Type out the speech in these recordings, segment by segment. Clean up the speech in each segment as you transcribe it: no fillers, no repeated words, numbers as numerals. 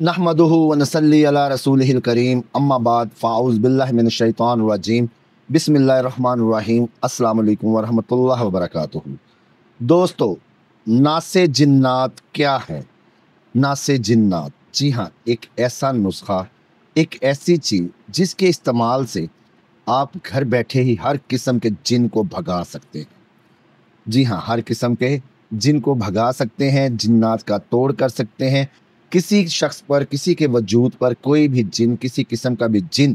नहमदुहु व नसल्ली अला रसूलिहिल करीम अम्मा बाद फ़ाउज़ बिल्लाहि मिनश शैतानिर रजीम बिस्मिल्लाहिर रहमानिर रहीम अस्सलामु अलैकुम व रहमतुल्लाहि व बरकातुहू। दोस्तों, नासे जिन्नात क्या है? नासे जिन्नात, जी हाँ, एक ऐसा नुस्खा, एक ऐसी चीज़ जिसके इस्तेमाल से आप घर बैठे ही हर किस्म के जिन को भगा सकते हैं। जी हाँ, हर किस्म के जिन को भगा सकते हैं, जिन्नात का तोड़ कर सकते हैं। किसी शख्स पर, किसी के वजूद पर कोई भी जिन, किसी किस्म का भी जिन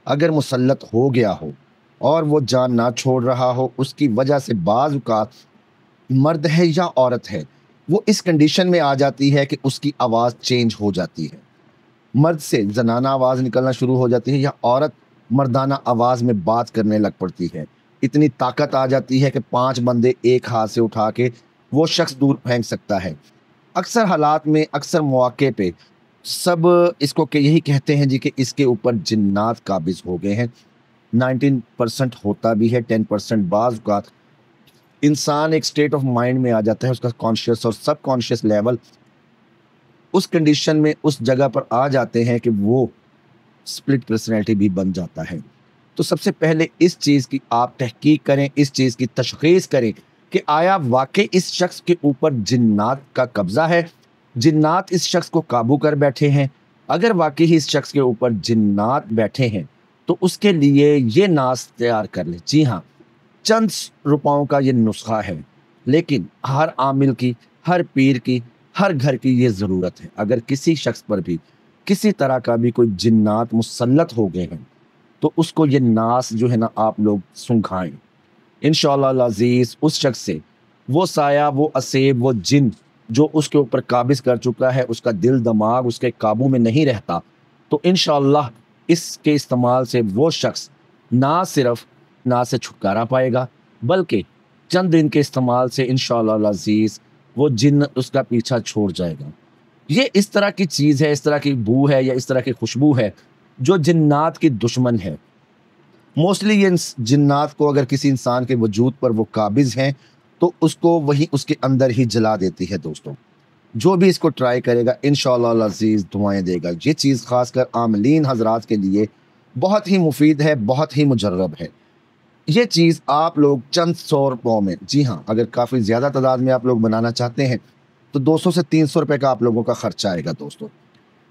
अगर मुसल्लत हो गया हो और वो जान ना छोड़ रहा हो, उसकी वजह से बाज़ औक़ात मर्द है या औरत है, वो इस कंडीशन में आ जाती है कि उसकी आवाज़ चेंज हो जाती है। मर्द से ज़नाना आवाज़ निकलना शुरू हो जाती है या औरत मर्दाना आवाज़ में बात करने लग पड़ती है। इतनी ताकत आ जाती है कि 5 बंदे एक हाथ से उठा के वो शख्स दूर फेंक सकता है। अक्सर हालात में, अक्सर मौके पे सब इसको के यही कहते हैं जी कि इसके ऊपर जिन्नात काबिज़ हो गए हैं। 19% होता भी है, 10% बाज़ औक़ात इंसान एक स्टेट ऑफ माइंड में आ जाता है, उसका कॉन्शियस और सबकॉन्शियस लेवल उस कंडीशन में, उस जगह पर आ जाते हैं कि वो स्प्लिट पर्सनैलिटी भी बन जाता है। तो सबसे पहले इस चीज़ की आप तहकीक करें, इस चीज़ की तशख़ीस करें कि आया वाक़ई इस शख्स के ऊपर जिन्नात का कब्ज़ा है, जिन्नात इस शख्स को काबू कर बैठे हैं। अगर वाक़ई ही इस शख्स के ऊपर जिन्नात बैठे हैं, तो उसके लिए ये नाश तैयार कर लें। जी हाँ, चंद रुपयों का ये नुस्खा है, लेकिन हर आमिल की, हर पीर की, हर घर की ये ज़रूरत है। अगर किसी शख्स पर भी किसी तरह का भी कोई जिन्नात मुसल्लत हो गए हैं, तो उसको ये नास जो है ना, आप लोग सुंघाएँ। इंशाअल्लाह अज़ीज़ उस शख्स से वो साया, वो असेब, वो जिन जो उसके ऊपर काबिज़ कर चुका है, उसका दिल दिमाग उसके काबू में नहीं रहता, तो इंशाअल्लाह इसके इस्तेमाल से वो शख्स ना सिर्फ ना से छुटकारा पाएगा, बल्कि चंद दिन के इस्तेमाल से इंशाअल्लाह अज़ीज़ वो जिन उसका पीछा छोड़ जाएगा। ये इस तरह की चीज़ है, इस तरह की बू है या इस तरह की खुशबू है जो जिन्नात की दुश्मन है। मोस्टली ये जिन्नात को अगर किसी इंसान के वजूद पर वो काबिज़ हैं, तो उसको वही उसके अंदर ही जला देती है दोस्तों। जो भी इसको ट्राई करेगा इंशाअल्लाह अज़ीज़ दुआएँ देगा। ये चीज़ ख़ासकर आमिलीन हज़रात के लिए बहुत ही मुफ़ीद है, बहुत ही मुजर्रब है। ये चीज़ आप लोग चंद 100 रुपयों में, जी हाँ, अगर काफ़ी ज़्यादा तादाद में आप लोग बनाना चाहते हैं, तो 200 से 300 रुपए का आप लोगों का खर्चा आएगा दोस्तों।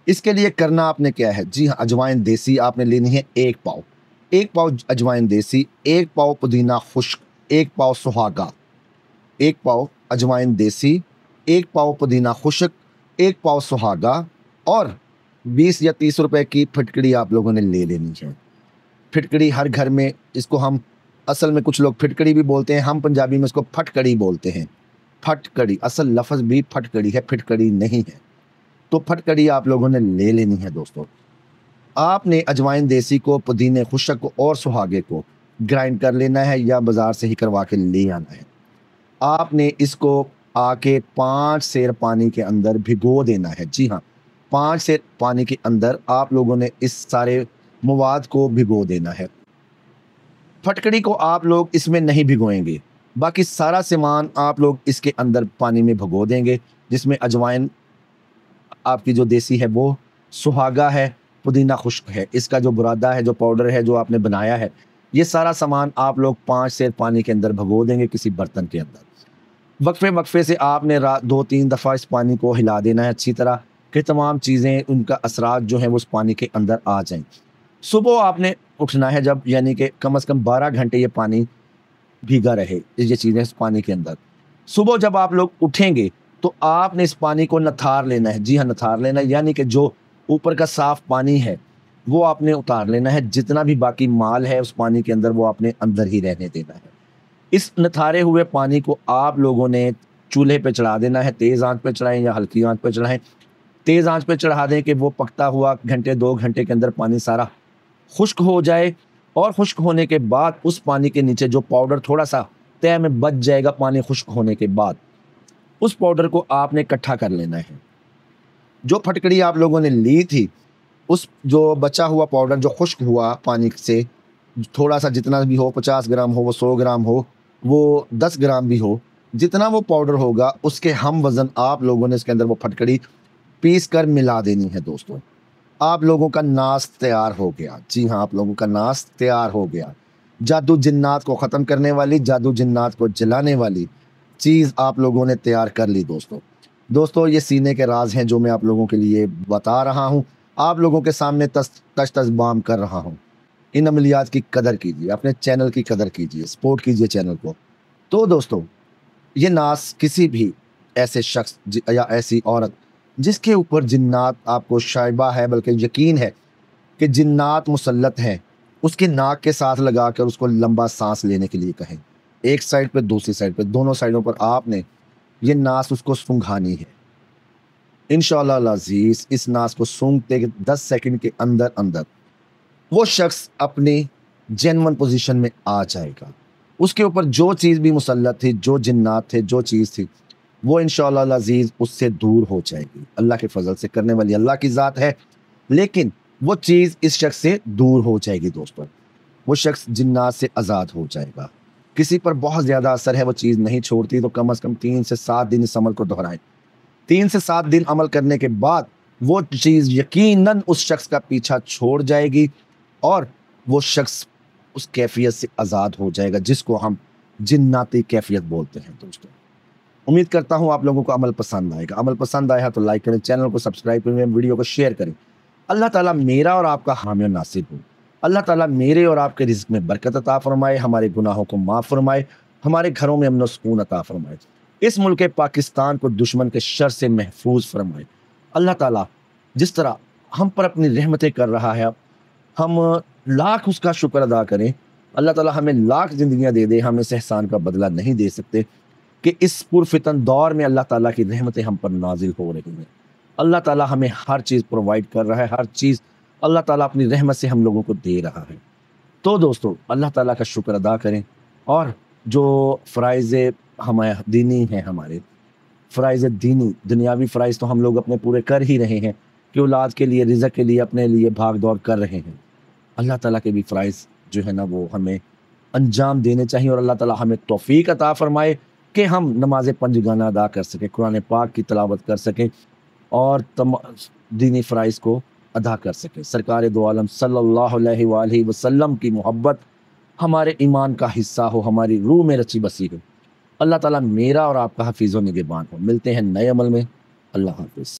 इसके लिए करना आपने क्या है, जी हाँ, अजवाइन देसी आपने लेनी है 1 पाव। 1 पाव अजवाइन देसी, 1 पाव पुदीना खुश्क, 1 पाव सुहागा, 1 पाव अजवाइन देसी, 1 पाव पुदीना खुश्क, 1 पाव सुहागा और 20 या 30 रुपए की फिटकड़ी आप लोगों ने ले लेनी है। फिटकड़ी हर घर में, इसको हम असल में कुछ लोग फिटकड़ी भी बोलते हैं, हम पंजाबी में इसको फटकड़ी बोलते हैं। फटकड़ी, असल लफ्ज़ भी फटकड़ी है, फिटकड़ी नहीं है। तो फटकड़ी आप लोगों ने ले लेनी है दोस्तों। आपने अजवाइन देसी को, पुदीने खुश्क को और सुहागे को ग्राइंड कर लेना है या बाज़ार से ही करवा के ले आना है। आपने इसको आके 5 सेर पानी के अंदर भिगो देना है। जी हाँ, 5 सेर पानी के अंदर आप लोगों ने इस सारे मवाद को भिगो देना है। फटकड़ी को आप लोग इसमें नहीं भिगोएंगे, बाकी सारा सामान आप लोग इसके अंदर पानी में भिगो देंगे, जिसमें अजवाइन आपकी जो देसी है वो, सुहागा है, पुदीना खुश्क है, इसका जो बुरादा है, जो पाउडर है, जो आपने बनाया है, ये सारा सामान आप लोग 5 सेर पानी के अंदर भिगो देंगे किसी बर्तन के अंदर। वक्फे वक्फे से आपने 2-3 दफ़ा इस पानी को हिला देना है अच्छी तरह कि तमाम चीज़ें, उनका असरात जो है वो उस पानी के अंदर आ जाएँ। सुबह आपने उठना है जब, यानी कि कम से कम 12 घंटे ये पानी भीगा रहे, ये चीज़ें इस पानी के अंदर। सुबह जब आप लोग उठेंगे, तो आपने इस पानी को नथार लेना है। जी हाँ, नथार लेना है, यानी कि जो ऊपर का साफ़ पानी है, वो आपने उतार लेना है। जितना भी बाकी माल है उस पानी के अंदर, वो आपने अंदर ही रहने देना है। इस नथारे हुए पानी को आप लोगों ने चूल्हे पे चढ़ा देना है। तेज़ आँच पे चढ़ाएँ या हल्की आँच पे चढ़ाएँ। तेज़ आँच पे चढ़ा दें कि वो पकता हुआ घंटे 2 घंटे के अंदर पानी सारा खुश्क हो जाए, और खुश्क होने के बाद उस पानी के नीचे जो पाउडर थोड़ा-सा तह में बच जाएगा पानी खुश्क होने के बाद, उस पाउडर को आपने इकट्ठा कर लेना है। जो फटकड़ी आप लोगों ने ली थी, उस जो बचा हुआ पाउडर जो खुश्क हुआ पानी से, थोड़ा-सा जितना भी हो, 50 ग्राम हो, वो 100 ग्राम हो, वो 10 ग्राम भी हो, जितना वो पाउडर होगा उसके हम वज़न आप लोगों ने इसके अंदर वो फटकड़ी पीस कर मिला देनी है दोस्तों। आप लोगों का नाश तैयार हो गया। जी हाँ, आप लोगों का नाश तैयार हो गया। जादू जिन्नात को ख़त्म करने वाली, जादू जिन्नात को जलाने वाली चीज़ आप लोगों ने तैयार कर ली दोस्तों। दोस्तों, ये सीने के राज हैं जो मैं आप लोगों के लिए बता रहा हूँ, आप लोगों के सामने तश तश बाम कर रहा हूँ। इन अमलियात की कदर कीजिए, अपने चैनल की कदर कीजिए, सपोर्ट कीजिए चैनल को। तो दोस्तों, ये नाश किसी भी ऐसे शख्स या ऐसी औरत जिसके ऊपर जिन्नात आपको शायबा है, बल्कि यकीन है कि जिन्नात मुसल्लत हैं, उसके नाक के साथ लगाकर उसको लंबा सांस लेने के लिए कहें। एक साइड पे, दूसरी साइड पे, दोनों साइडों पर आपने ये नाश उसको सूंघानी है। इंशाअल्लाह अज़ीज़, इस नाश को सूंघते 10 सेकंड के अंदर अंदर वो शख्स अपनी जेन्युइन पोजीशन में आ जाएगा। उसके ऊपर जो चीज़ भी मुसल्लत थी, जो जिन्नात थे, जो चीज़ थी, वो इंशाअल्लाह अज़ीज़ उससे दूर हो जाएगी। अल्लाह के फजल से, करने वाली अल्लाह की ज़ात है, लेकिन वो चीज़ इस शख्स से दूर हो जाएगी दोस्तों। वो शख्स जिन्नात से आज़ाद हो जाएगा। किसी पर बहुत ज़्यादा असर है, वो चीज़ नहीं छोड़ती, तो कम से कम 3 से 7 दिन इस अमल को दोहराएं। 3 से 7 दिन अमल करने के बाद वो चीज़ यकीनन उस शख्स का पीछा छोड़ जाएगी और वो शख्स उस कैफियत से आज़ाद हो जाएगा जिसको हम जिन्नाती कैफियत बोलते हैं दोस्तों। उम्मीद करता हूँ आप लोगों को अमल पसंद आएगा। अमल पसंद आया तो लाइक करें, चैनल को सब्सक्राइब करें, वीडियो को शेयर करें। अल्लाह ताला मेरा और आपका हामी और नासिर हो। अल्लाह ताला मेरे और आपके रिज़्क़ में बरकत अता फरमाए, हमारे गुनाहों को माफ़ फरमाए, हमारे घरों में अमन और सुकून अता फरमाए, इस मुल्क पाकिस्तान को दुश्मन के शर से महफूज फरमाए। अल्लाह ताला जिस तरह हम पर अपनी रहमतें कर रहा है, हम लाख उसका शुक्र अदा करें। अल्लाह ताला हमें लाख ज़िंदगियाँ दे दे, हम इस एहसान का बदला नहीं दे सकते कि इस पुरफितन दौर में अल्लाह ताला की रहमतें हम पर नाजिल हो रही हैं। अल्लाह ताला हमें हर चीज़ प्रोवाइड कर रहा है, हर चीज़ अल्लाह ताला अपनी रहमत से हम लोगों को दे रहा है। तो दोस्तों, अल्लाह ताला का शुक्र अदा करें और जो फ़राइज़ हमारे दीनी हैं, हमारे फ़राइज़ दीनी, दुनियावी फ़राइज़ तो हम लोग अपने पूरे कर ही रहे हैं कि औलाद के लिए, रिज़्क़ के लिए, अपने लिए भाग दौड़ कर रहे हैं। अल्लाह ताला के भी फ़राइज़ जो है ना, वो हमें अंजाम देने चाहिए और अल्लाह ताला हमें तौफ़ीक अता फ़रमाए कि हम नमाज़ पंजगाना अदा कर सकें, कुरान पाक की तिलावत कर सकें और दीनी फ़राइज़ को अदा कर सकें। सरकार दो आलम सल्लल्लाहु अलैहि वसल्लम की मोहब्बत हमारे ईमान का हिस्सा हो, हमारी रूह में रची बसी हो। अल्लाह ताला मेरा और आपका हफ़ीज़ व निगहबान हो। मिलते हैं नए अमल में। अल्लाह हाफ़िज़।